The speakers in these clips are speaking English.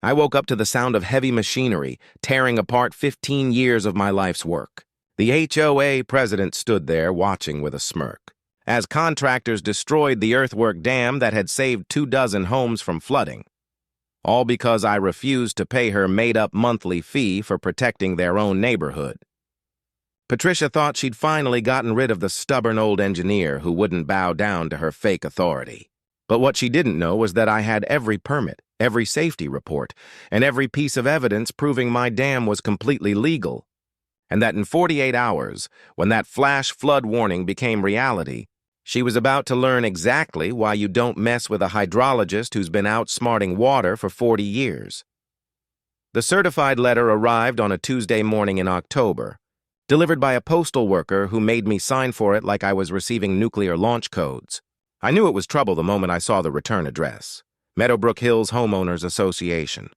I woke up to the sound of heavy machinery tearing apart 15 years of my life's work. The HOA president stood there watching with a smirk, as contractors destroyed the earthwork dam that had saved 24 homes from flooding. All because I refused to pay her made-up monthly fee for protecting their own neighborhood. Patricia thought she'd finally gotten rid of the stubborn old engineer who wouldn't bow down to her fake authority. But what she didn't know was that I had every permit, every safety report, and every piece of evidence proving my dam was completely legal. And that in 48 hours, when that flash flood warning became reality, she was about to learn exactly why you don't mess with a hydrologist who's been outsmarting water for 40 years. The certified letter arrived on a Tuesday morning in October, delivered by a postal worker who made me sign for it like I was receiving nuclear launch codes. I knew it was trouble the moment I saw the return address. Meadowbrook Hills Homeowners Association.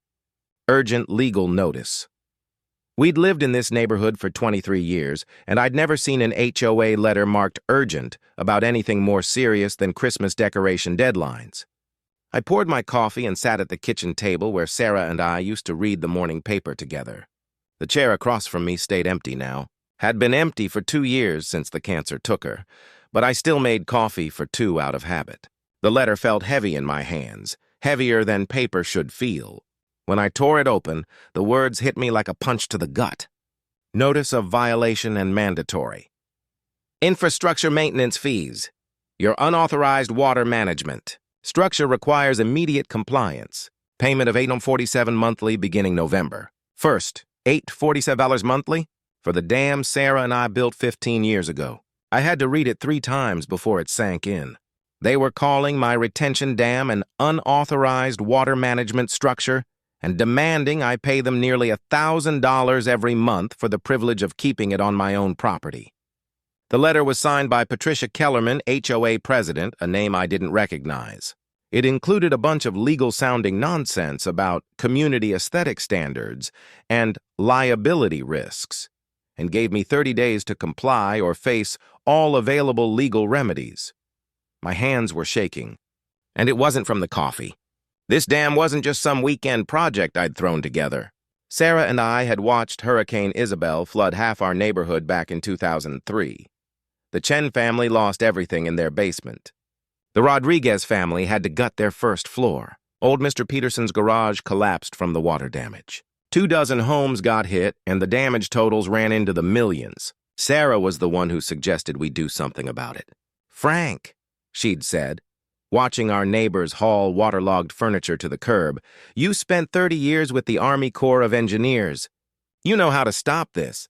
Urgent legal notice. We'd lived in this neighborhood for 23 years, and I'd never seen an HOA letter marked urgent about anything more serious than Christmas decoration deadlines. I poured my coffee and sat at the kitchen table where Sarah and I used to read the morning paper together. The chair across from me stayed empty now. Had been empty for 2 years since the cancer took her, but I still made coffee for 2 out of habit. The letter felt heavy in my hands, heavier than paper should feel. When I tore it open, the words hit me like a punch to the gut. Notice of violation and mandatory. Infrastructure maintenance fees. Your unauthorized water management. Structure requires immediate compliance. Payment of $847 monthly beginning November. First, $847 monthly for the dam Sarah and I built 15 years ago. I had to read it 3 times before it sank in. They were calling my retention dam an unauthorized water management structure and demanding I pay them nearly $1,000 every month for the privilege of keeping it on my own property. The letter was signed by Patricia Kellerman, HOA president, a name I didn't recognize. It included a bunch of legal-sounding nonsense about community aesthetic standards and liability risks, and gave me 30 days to comply or face all available legal remedies. My hands were shaking, and it wasn't from the coffee. This dam wasn't just some weekend project I'd thrown together. Sarah and I had watched Hurricane Isabel flood half our neighborhood back in 2003. The Chen family lost everything in their basement. The Rodriguez family had to gut their first floor. Old Mr. Peterson's garage collapsed from the water damage. 24 homes got hit, and the damage totals ran into the millions. Sarah was the one who suggested we do something about it. "Frank," she'd said, watching our neighbors haul waterlogged furniture to the curb, "you spent 30 years with the Army Corps of Engineers. You know how to stop this."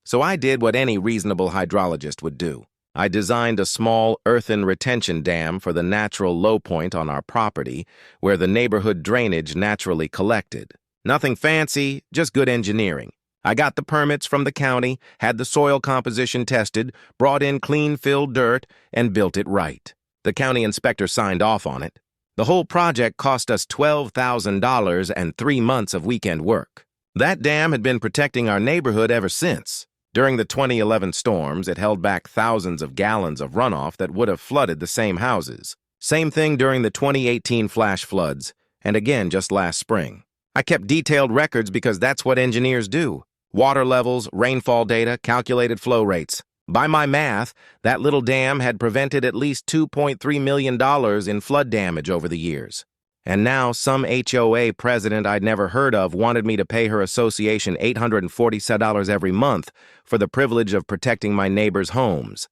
So I did what any reasonable hydrologist would do. I designed a small earthen retention dam for the natural low point on our property, where the neighborhood drainage naturally collected. Nothing fancy, just good engineering. I got the permits from the county, had the soil composition tested, brought in clean-filled dirt, and built it right. The county inspector signed off on it. The whole project cost us $12,000 and 3 months of weekend work. That dam had been protecting our neighborhood ever since. During the 2011 storms, it held back thousands of gallons of runoff that would have flooded the same houses. Same thing during the 2018 flash floods, and again just last spring. I kept detailed records because that's what engineers do. Water levels, rainfall data, calculated flow rates. By my math, that little dam had prevented at least $2.3 million in flood damage over the years. And now some HOA president I'd never heard of wanted me to pay her association $847 every month for the privilege of protecting my neighbors' homes.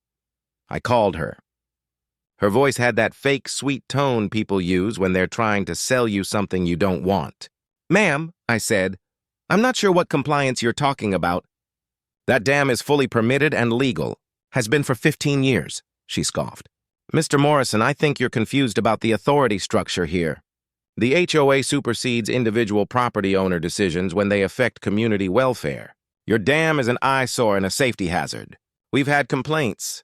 I called her. Her voice had that fake sweet tone people use when they're trying to sell you something you don't want. "Ma'am," I said, "I'm not sure what compliance you're talking about." "That dam is fully permitted and legal. Has been for 15 years, she scoffed. "Mr. Morrison, I think you're confused about the authority structure here. The HOA supersedes individual property owner decisions when they affect community welfare. Your dam is an eyesore and a safety hazard. We've had complaints."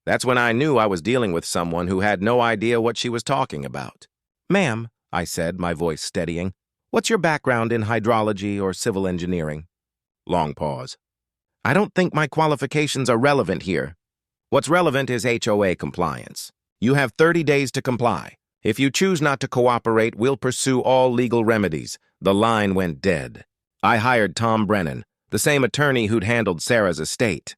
That's when I knew I was dealing with someone who had no idea what she was talking about. "Ma'am," I said, my voice steadying, "what's your background in hydrology or civil engineering?" Long pause. "I don't think my qualifications are relevant here. What's relevant is HOA compliance. You have 30 days to comply. If you choose not to cooperate, we'll pursue all legal remedies. The line went dead. I hired Tom Brennan, the same attorney who'd handled Sarah's estate.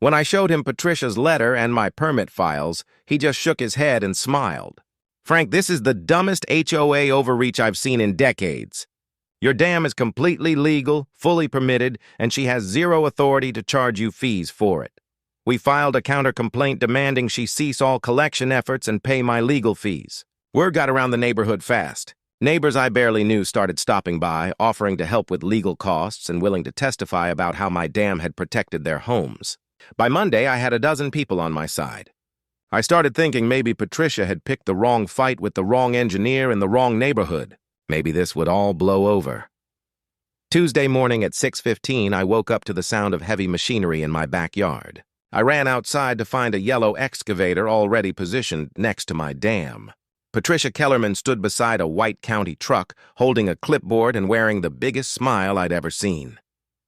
When I showed him Patricia's letter and my permit files, he just shook his head and smiled. "Frank, this is the dumbest HOA overreach I've seen in decades. Your dam is completely legal, fully permitted, and she has zero authority to charge you fees for it. We filed a counter-complaint demanding she cease all collection efforts and pay my legal fees." Word got around the neighborhood fast. Neighbors I barely knew started stopping by, offering to help with legal costs and willing to testify about how my dam had protected their homes. By Monday, I had a dozen people on my side. I started thinking maybe Patricia had picked the wrong fight with the wrong engineer in the wrong neighborhood. Maybe this would all blow over. Tuesday morning at 6:15, I woke up to the sound of heavy machinery in my backyard. I ran outside to find a yellow excavator already positioned next to my dam. Patricia Kellerman stood beside a white county truck, holding a clipboard and wearing the biggest smile I'd ever seen.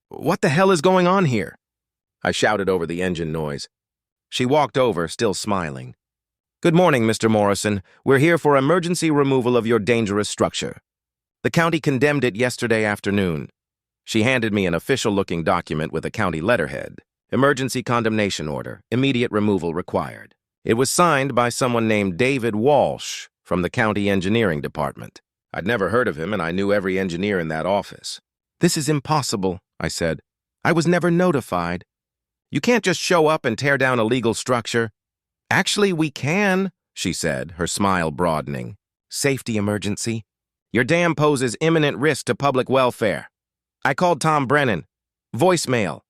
"What the hell is going on here?" I shouted over the engine noise. She walked over, still smiling. "Good morning, Mr. Morrison. We're here for emergency removal of your dangerous structure. The county condemned it yesterday afternoon." She handed me an official-looking document with a county letterhead. "Emergency condemnation order. Immediate removal required." It was signed by someone named David Walsh from the county engineering department. I'd never heard of him, and I knew every engineer in that office. "This is impossible," I said. "I was never notified. You can't just show up and tear down a legal structure." "Actually, we can," she said, her smile broadening. "Safety emergency. Your dam poses imminent risk to public welfare." I called Tom Brennan. Voicemail.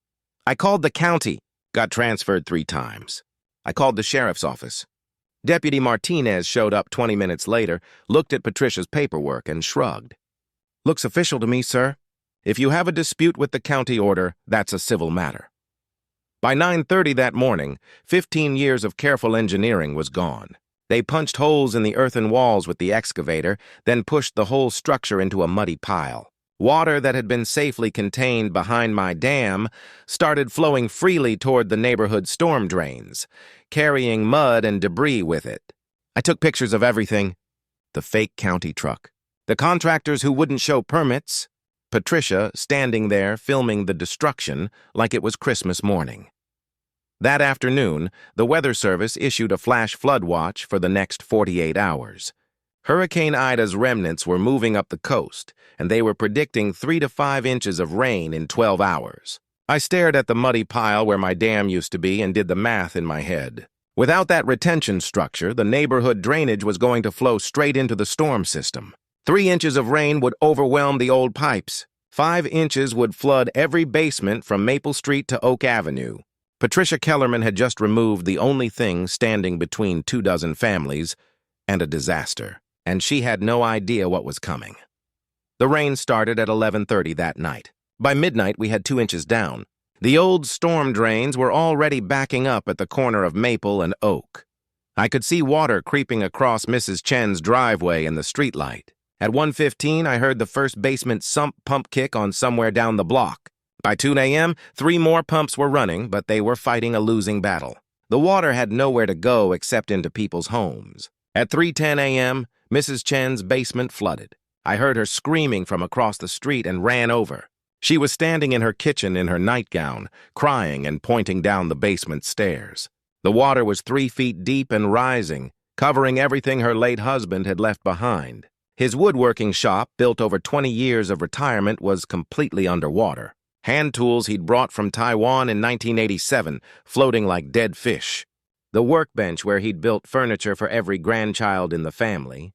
I called the county. Got transferred 3 times. I called the sheriff's office. Deputy Martinez showed up 20 minutes later, looked at Patricia's paperwork, and shrugged. "Looks official to me, sir. If you have a dispute with the county order, that's a civil matter." By 9:30 that morning, 15 years of careful engineering was gone. They punched holes in the earthen walls with the excavator, then pushed the whole structure into a muddy pile. Water that had been safely contained behind my dam started flowing freely toward the neighborhood storm drains, carrying mud and debris with it. I took pictures of everything. The fake county truck. The contractors who wouldn't show permits. Patricia standing there filming the destruction like it was Christmas morning. That afternoon, the Weather Service issued a flash flood watch for the next 48 hours. Hurricane Ida's remnants were moving up the coast, and they were predicting 3 to 5 inches of rain in 12 hours. I stared at the muddy pile where my dam used to be and did the math in my head. Without that retention structure, the neighborhood drainage was going to flow straight into the storm system. 3 inches of rain would overwhelm the old pipes. 5 inches would flood every basement from Maple Street to Oak Avenue. Patricia Kellerman had just removed the only thing standing between 24 families and a disaster, and she had no idea what was coming. The rain started at 11:30 that night. By midnight, we had 2 inches down. The old storm drains were already backing up at the corner of Maple and Oak. I could see water creeping across Mrs. Chen's driveway in the streetlight. At 1:15, I heard the first basement sump pump kick on somewhere down the block. By 2 a.m., 3 more pumps were running, but they were fighting a losing battle. The water had nowhere to go except into people's homes. At 3:10 a.m., Mrs. Chen's basement flooded. I heard her screaming from across the street and ran over. She was standing in her kitchen in her nightgown, crying and pointing down the basement stairs. The water was 3 feet deep and rising, covering everything her late husband had left behind. His woodworking shop, built over 20 years of retirement, was completely underwater. Hand tools he'd brought from Taiwan in 1987, floating like dead fish. The workbench where he'd built furniture for every grandchild in the family,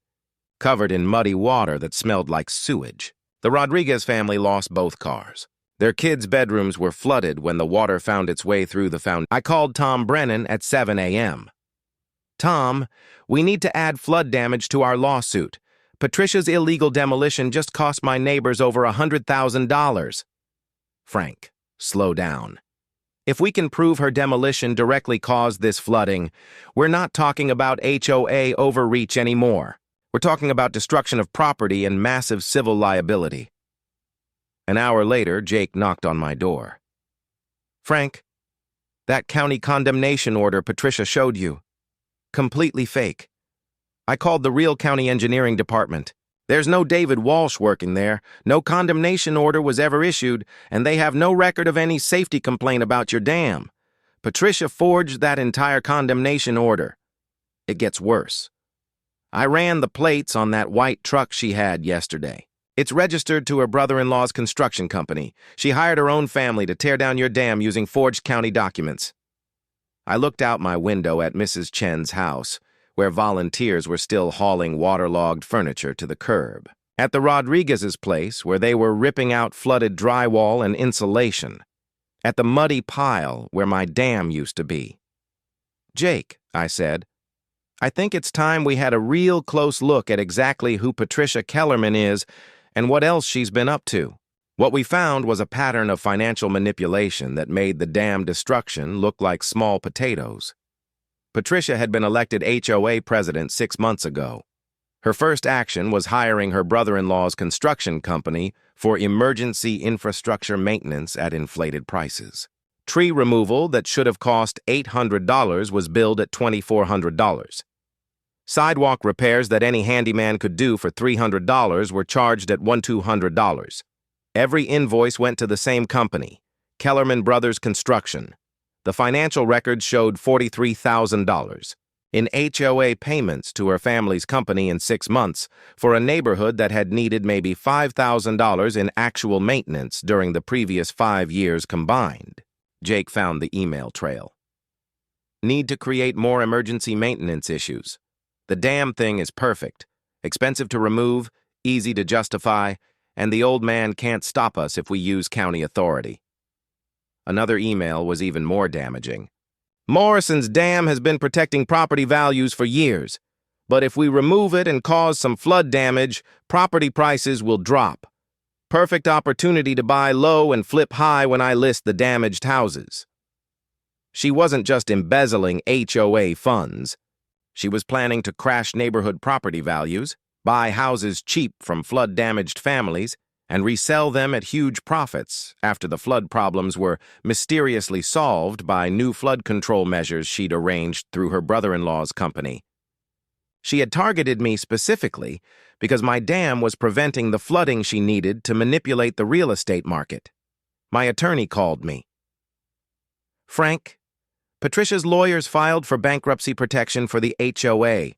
covered in muddy water that smelled like sewage. The Rodriguez family lost both cars. Their kids' bedrooms were flooded when the water found its way through the foundation. I called Tom Brennan at 7 a.m. "Tom, we need to add flood damage to our lawsuit. Patricia's illegal demolition just cost my neighbors over $100,000. "Frank, slow down. If we can prove her demolition directly caused this flooding, we're not talking about HOA overreach anymore. We're talking about destruction of property and massive civil liability." An hour later, Jake knocked on my door. "Frank, that county condemnation order Patricia showed you. Completely fake. I called the real county engineering department. There's no David Walsh working there, no condemnation order was ever issued, and they have no record of any safety complaint about your dam. Patricia forged that entire condemnation order. It gets worse. I ran the plates on that white truck she had yesterday. It's registered to her brother-in-law's construction company. She hired her own family to tear down your dam using forged county documents. I looked out my window at Mrs. Chen's house, where volunteers were still hauling waterlogged furniture to the curb. At the Rodriguez's place, where they were ripping out flooded drywall and insulation. At the muddy pile where my dam used to be. "Jake," I said, "I think it's time we had a real close look at exactly who Patricia Kellerman is and what else she's been up to." What we found was a pattern of financial manipulation that made the dam destruction look like small potatoes. Patricia had been elected HOA president 6 months ago. Her first action was hiring her brother-in-law's construction company for emergency infrastructure maintenance at inflated prices. Tree removal that should have cost $800 was billed at $2,400. Sidewalk repairs that any handyman could do for $300 were charged at $1,200. Every invoice went to the same company, Kellerman Brothers Construction. The financial records showed $43,000 in HOA payments to her family's company in 6 months for a neighborhood that had needed maybe $5,000 in actual maintenance during the previous 5 years combined. Jake found the email trail. Need to create more emergency maintenance issues. The damn thing is perfect, expensive to remove, easy to justify, and the old man can't stop us if we use county authority. Another email was even more damaging. Morrison's dam has been protecting property values for years, but if we remove it and cause some flood damage, property prices will drop. Perfect opportunity to buy low and flip high when I list the damaged houses. She wasn't just embezzling HOA funds. She was planning to crash neighborhood property values, buy houses cheap from flood-damaged families, and resell them at huge profits after the flood problems were mysteriously solved by new flood control measures she'd arranged through her brother-in-law's company. She had targeted me specifically because my dam was preventing the flooding she needed to manipulate the real estate market. My attorney called me. "Frank, Patricia's lawyers filed for bankruptcy protection for the HOA.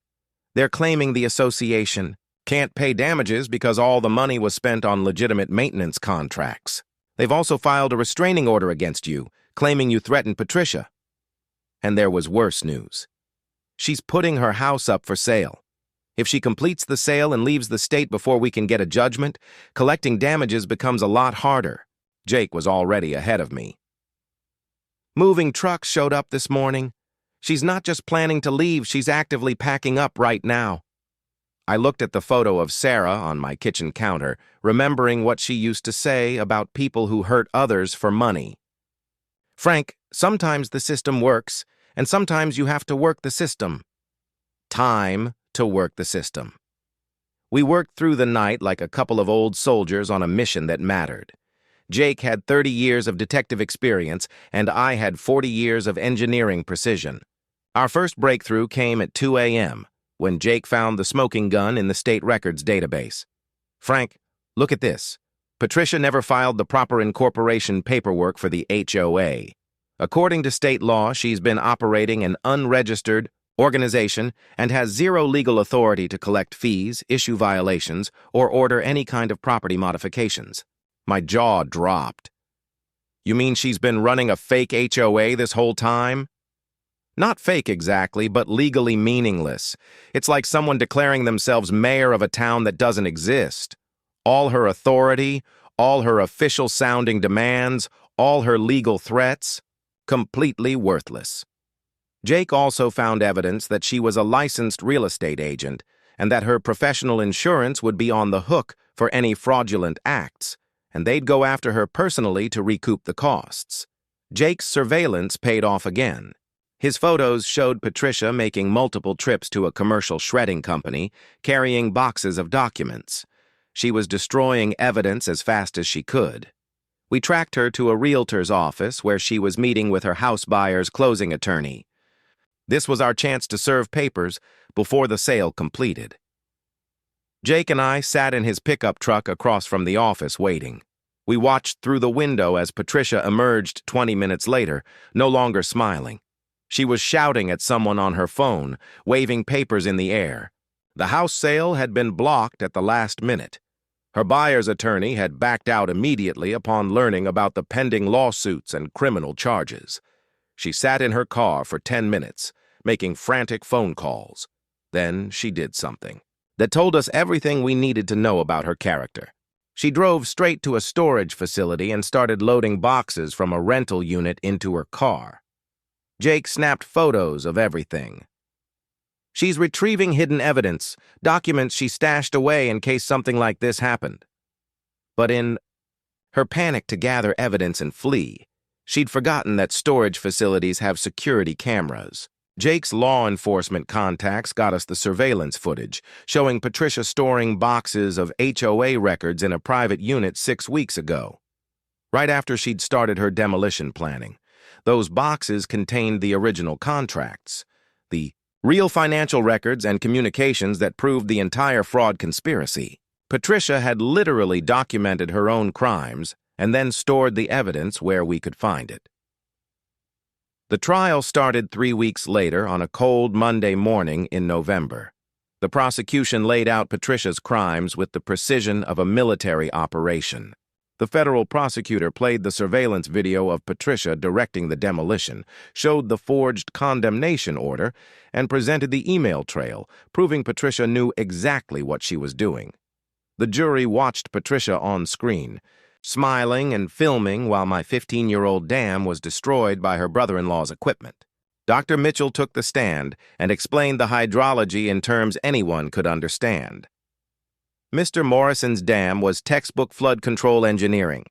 They're claiming the association can't pay damages because all the money was spent on legitimate maintenance contracts. They've also filed a restraining order against you, claiming you threatened Patricia." And there was worse news. She's putting her house up for sale. If she completes the sale and leaves the state before we can get a judgment, collecting damages becomes a lot harder. Jake was already ahead of me. Moving trucks showed up this morning. She's not just planning to leave, she's actively packing up right now. I looked at the photo of Sarah on my kitchen counter, remembering what she used to say about people who hurt others for money. "Frank, sometimes the system works, and sometimes you have to work the system. Time to work the system." We worked through the night like a couple of old soldiers on a mission that mattered. Jake had 30 years of detective experience, and I had 40 years of engineering precision. Our first breakthrough came at 2 a.m., when Jake found the smoking gun in the state records database. "Frank, look at this. Patricia never filed the proper incorporation paperwork for the HOA. According to state law, she's been operating an unregistered organization and has zero legal authority to collect fees, issue violations, or order any kind of property modifications." My jaw dropped. "You mean she's been running a fake HOA this whole time?" "Not fake exactly, but legally meaningless. It's like someone declaring themselves mayor of a town that doesn't exist. All her authority, all her official-sounding demands, all her legal threats, completely worthless." Jake also found evidence that she was a licensed real estate agent and that her professional insurance would be on the hook for any fraudulent acts, and they'd go after her personally to recoup the costs. Jake's surveillance paid off again. His photos showed Patricia making multiple trips to a commercial shredding company, carrying boxes of documents. She was destroying evidence as fast as she could. We tracked her to a realtor's office where she was meeting with her house buyer's closing attorney. This was our chance to serve papers before the sale completed. Jake and I sat in his pickup truck across from the office waiting. We watched through the window as Patricia emerged 20 minutes later, no longer smiling. She was shouting at someone on her phone, waving papers in the air. The house sale had been blocked at the last minute. Her buyer's attorney had backed out immediately upon learning about the pending lawsuits and criminal charges. She sat in her car for 10 minutes, making frantic phone calls. Then she did something that told us everything we needed to know about her character. She drove straight to a storage facility and started loading boxes from a rental unit into her car. Jake snapped photos of everything. She's retrieving hidden evidence, documents she stashed away in case something like this happened. But in her panic to gather evidence and flee, she'd forgotten that storage facilities have security cameras. Jake's law enforcement contacts got us the surveillance footage, showing Patricia storing boxes of HOA records in a private unit 6 weeks ago, right after she'd started her demolition planning. Those boxes contained the original contracts, the real financial records and communications that proved the entire fraud conspiracy. Patricia had literally documented her own crimes and then stored the evidence where we could find it. The trial started 3 weeks later on a cold Monday morning in November. The prosecution laid out Patricia's crimes with the precision of a military operation. The federal prosecutor played the surveillance video of Patricia directing the demolition, showed the forged condemnation order, and presented the email trail, proving Patricia knew exactly what she was doing. The jury watched Patricia on screen, smiling and filming while my 15-year-old dam was destroyed by her brother-in-law's equipment. Dr. Mitchell took the stand and explained the hydrology in terms anyone could understand. Mr. Morrison's dam was textbook flood control engineering.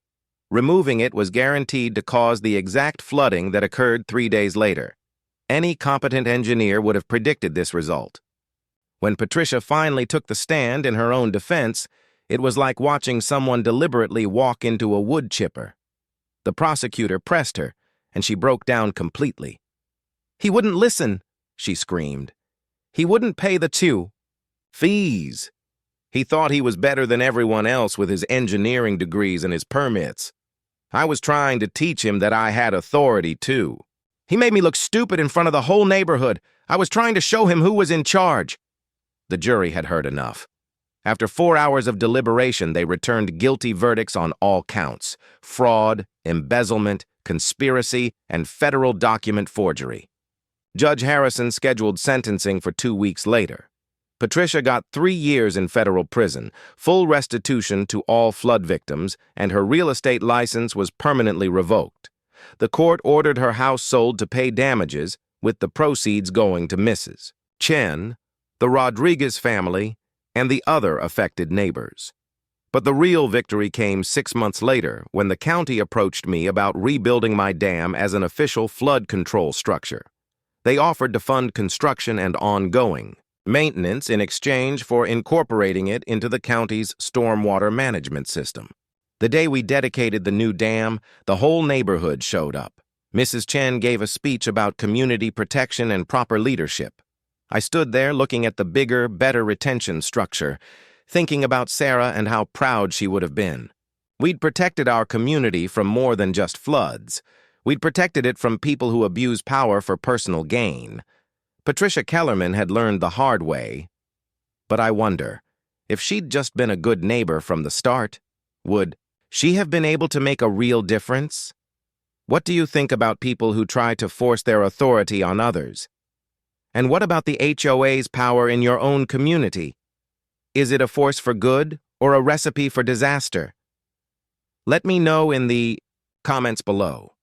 Removing it was guaranteed to cause the exact flooding that occurred 3 days later. Any competent engineer would have predicted this result. When Patricia finally took the stand in her own defense, it was like watching someone deliberately walk into a wood chipper. The prosecutor pressed her, and she broke down completely. "He wouldn't listen," she screamed. "He wouldn't pay the fees. He thought he was better than everyone else with his engineering degrees and his permits. I was trying to teach him that I had authority, too. He made me look stupid in front of the whole neighborhood. I was trying to show him who was in charge." The jury had heard enough. After 4 hours of deliberation, they returned guilty verdicts on all counts: fraud, embezzlement, conspiracy, and federal document forgery. Judge Harrison scheduled sentencing for 2 weeks later. Patricia got 3 years in federal prison, full restitution to all flood victims, and her real estate license was permanently revoked. The court ordered her house sold to pay damages, with the proceeds going to Mrs. Chen, the Rodriguez family, and the other affected neighbors. But the real victory came 6 months later when the county approached me about rebuilding my dam as an official flood control structure. They offered to fund construction and ongoing maintenance in exchange for incorporating it into the county's stormwater management system. The day we dedicated the new dam, the whole neighborhood showed up. Mrs. Chen gave a speech about community protection and proper leadership. I stood there looking at the bigger, better retention structure, thinking about Sarah and how proud she would have been. We'd protected our community from more than just floods. We'd protected it from people who abuse power for personal gain. Patricia Kellerman had learned the hard way. But I wonder, if she'd just been a good neighbor from the start, would she have been able to make a real difference? What do you think about people who try to force their authority on others? And what about the HOA's power in your own community? Is it a force for good or a recipe for disaster? Let me know in the comments below.